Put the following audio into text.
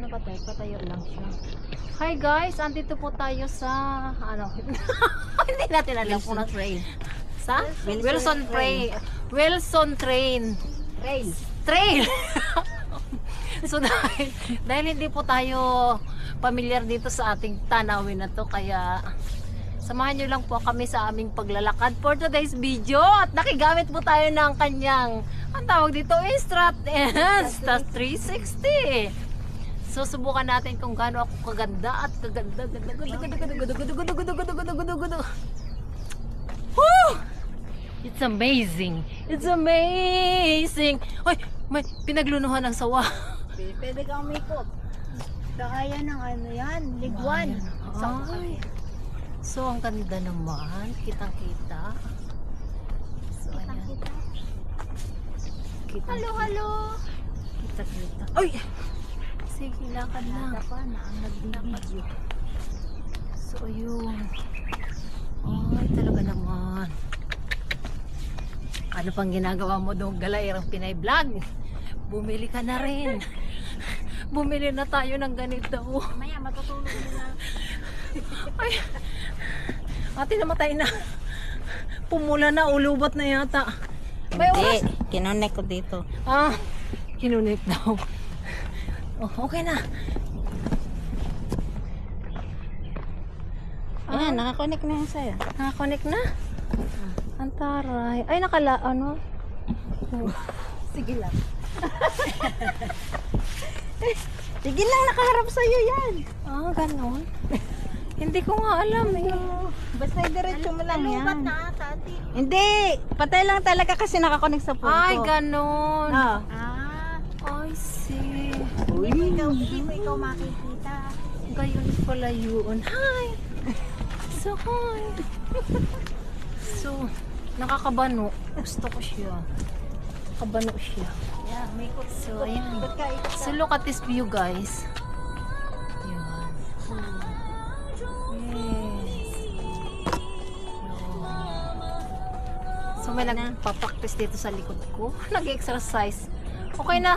Patayo lang siya. Hi guys, andito po tayo sa hindi natin alam kung Train. sa Wilson Train. Wilson Train. Trail. So dahil hindi po tayo pamilyar dito sa ating tanawin na to, kaya samahan nyo lang po kami sa aming paglalakad for today's video. At nakigamit po tayo ng kanyang, ang tawag dito, Strat 360. So subukan natin kung gaano ako kaganda at kaganda. Woo! It's amazing. It's amazing. Hoy, may pinaglunuhan ng sawa. Pwede kang umikot. Kaya ng ano yan, ligwan. Ay. So ang ganda naman, kitang-kita. So ayan. Halo. Kita-kita. Ay! Sige, lakad lang. Pa na ang nagbibidyo. So ayun. Ay, talaga naman. Ano pang ginagawa mo doon, Galairang Pinay Vlog? Bumili ka na rin. Bumili na tayo ng ganito. Maya, matutulog na. Ay, ate namatay na. Pumula na, ulubot na yata. May oras. Kinonek ko dito. Ah, kinunit daw. Oh, okay na. Ayan, nakakonek na yan sa'yo. Nakakonek na? Ang taray. Ay, ano? Sige lang. Sige lang, nakaharap sa'yo yan. Ah, ganon. Hindi ko nga alam eh. Basta diretso mo lang yan. Hindi, patay lang talaga kasi nakakonek sa punto. Ay, ganon. Ah. I see. Hindi mo ikaw makikita. Gayon pala yun. Hi! So, hi! So, nakakabano. Gusto ko siya. Nakakabano siya. Yeah, may ikot. So, ayan. Ikot ka. So, look at this view, guys. Yan. Yes. So, may nagpapractice dito sa likod ko. Nag-exercise. Okay na.